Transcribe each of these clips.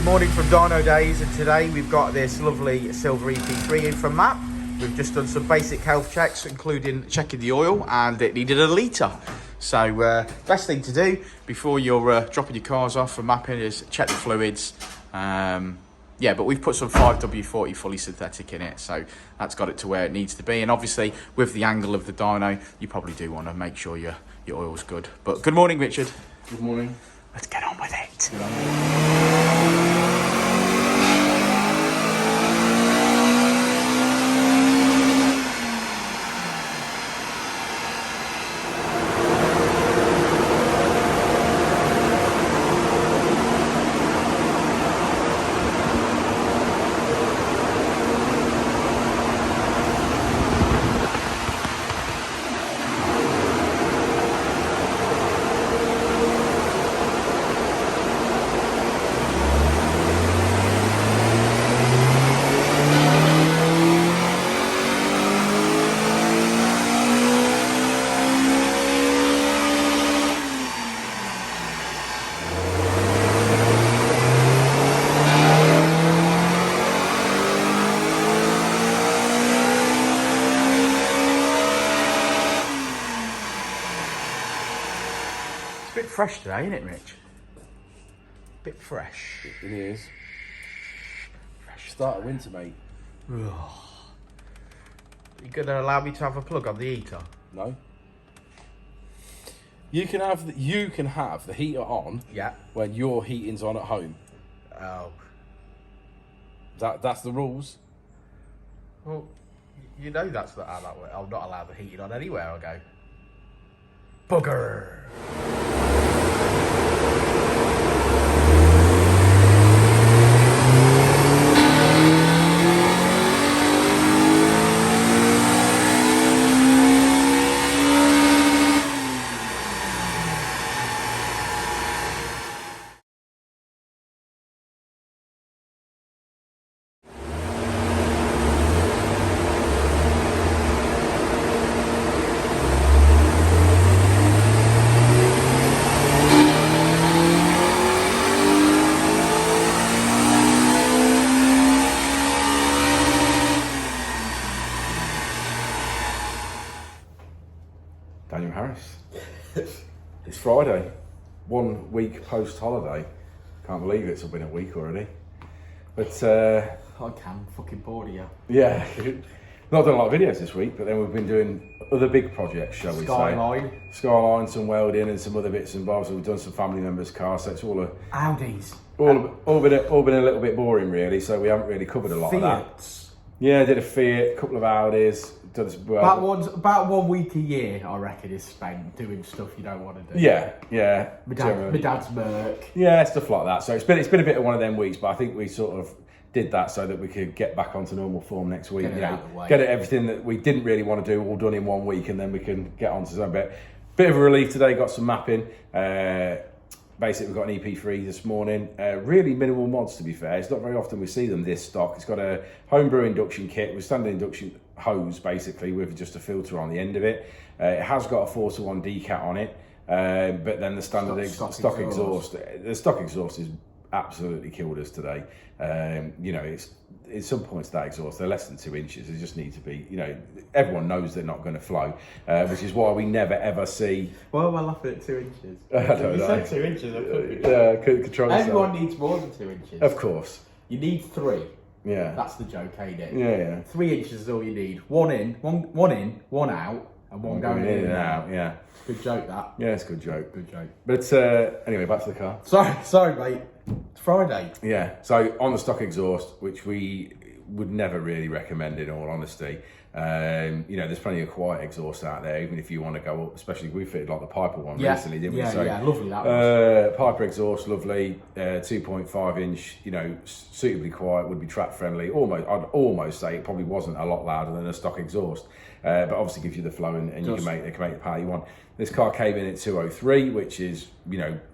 Good morning from Dynodaze, and today we've got this lovely silver EP3 in from Matt. We've just done some basic health checks, including checking the oil, and it needed a litre. So best thing to do before you're dropping your cars off for mapping is check the fluids. Yeah, but we've put some 5W40 fully synthetic in it, so that's got it to where it needs to be. And obviously, with the angle of the dyno, you probably do want to make sure your oil's good. But good morning, Richard. Good morning. Let's get on with it. Bit fresh today, isn't it, Rich? Bit fresh. It is. Fresh start of winter, mate. You gonna allow me to have a plug on the heater? No. You can have the heater on. Yeah. When your heating's on at home. Oh. That's the rules. Well, you know that's not how that works. I'm not allowed the heating on anywhere I go. Bugger. Daniel Harris. It's Friday. 1 week post-holiday. Can't believe it's been a week already. But I can, fucking bored of you. yeah, not done a lot of videos this week, but then we've been doing other big projects, shall we say. Skyline, some welding and some other bits and bobs. We've done some family members' cars, so it's all Audis. all been a little bit boring really, so we haven't really covered a lot of that. Fiats. Yeah, I did a Fiat, a couple of Audis. Done some, About 1 week a year, I reckon, is spent doing stuff you don't want to do. Yeah. My dad's Merc. Yeah, stuff like that. So it's been a bit of one of them weeks, but I think we sort of did that so that we could get back onto normal form next week. Get it out of the way. Get everything that we didn't really want to do all done in 1 week, and then we can get on to some bit of a relief today. Got some mapping. Basically, we've got an EP3 this morning. Really minimal mods, to be fair. It's not very often we see them this stock. It's got a homebrew induction kit with standard induction hose, basically, with just a filter on the end of it. It has got a 4:1 decat on it, but then the standard stock exhaust. The stock exhaust is absolutely killed us today. It's at some points that exhaust, they're less than 2 inches. They just need to be, everyone knows they're not going to flow, which is why we never ever see. Why am I laughing at 2 inches? I don't know. You said 2 inches. I could Could control yourself. Everyone needs more than 2 inches. Of course. You need 3. Yeah. That's the joke, ain't it? Yeah. 3 inches is all you need. One in, one out, and one going in and out. Yeah. Good joke, that. Yeah, it's a good joke. Good joke. But anyway, back to the car. Sorry, mate. It's Friday. Yeah. So on the stock exhaust, which we would never really recommend in all honesty. There's plenty of quiet exhaust out there, even if you want to go up, especially we fitted like the Piper one recently, didn't we? So, Lovely that was. Piper exhaust, lovely, 2.5 inch, suitably quiet, would be track friendly. I'd almost say it probably wasn't a lot louder than a stock exhaust, but obviously gives you the flow and you can make the power you want. This car came in at 203, which is,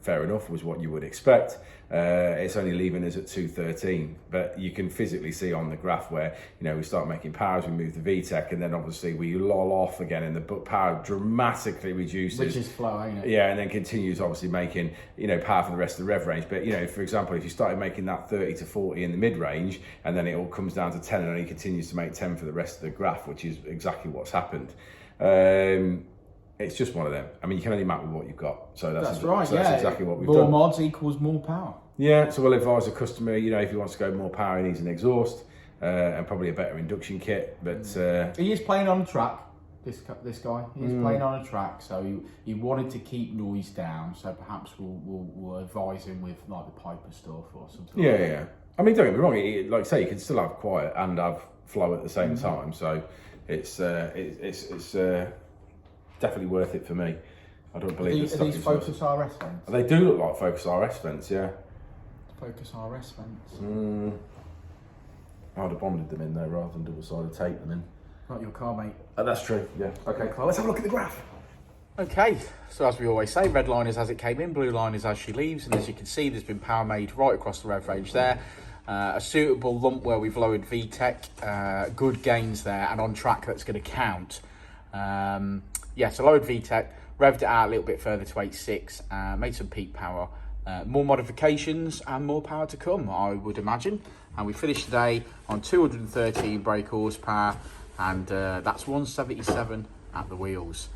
fair enough, was what you would expect. It's only leaving us at 213, but you can physically see on the graph where, we start making powers, we move the Vtec, and then obviously we lull off again, and the power dramatically reduces. Which is flow, ain't it? Yeah, and then continues obviously making, you know, power for the rest of the rev range. But, you know, for example, if you started making that 30 to 40 in the mid-range, and then it all comes down to 10, and only continues to make 10 for the rest of the graph, which is exactly what's happened. It's just one of them. I mean, you can only map with what you've got. So that's right, so that's exactly what we've more done. More mods equals more power. Yeah, so we'll advise the customer, you know, if he wants to go more power, he needs an exhaust and probably a better induction kit. But he is playing on a track. This guy, he's playing on a track, so he wanted to keep noise down. So perhaps we'll advise him with like the PypeR stuff or something. Yeah, like that. yeah. I mean, don't get me wrong. Like I say, you can still have quiet and have flow at the same time. So it's definitely worth it for me. I don't believe Are these Focus RS vents? They do look like Focus RS vents, yeah. Focus RS vents. I'd have bonded them in there rather than double-sided tape them in. Not your car, mate. That's true, yeah. Okay, well, let's have a look at the graph. Okay, so as we always say, red line is as it came in, blue line is as she leaves, and as you can see, there's been power made right across the rev range there. A suitable lump where we've lowered Vtec, good gains there, and on track that's going to count. Yeah, so lowered Vtec, revved it out a little bit further to 8.6, made some peak power, more modifications and more power to come, I would imagine. And we finished today on 213 brake horsepower, and that's 177 at the wheels.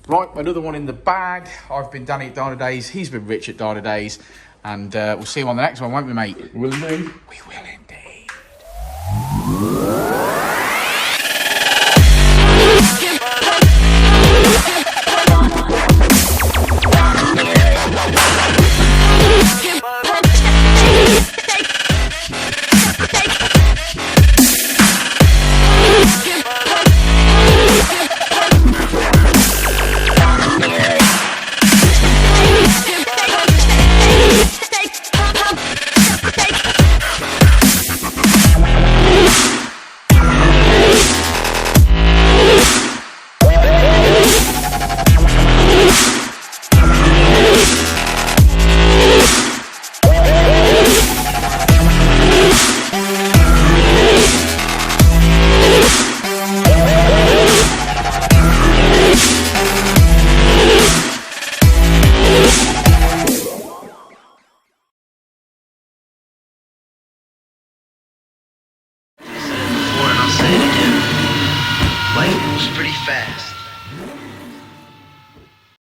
Right, another one in the bag. I've been Danny at Dynodaze, he's been Rich at Dynodaze, and we'll see you on the next one, won't we, mate? Will indeed. We will indeed. Life moves pretty fast.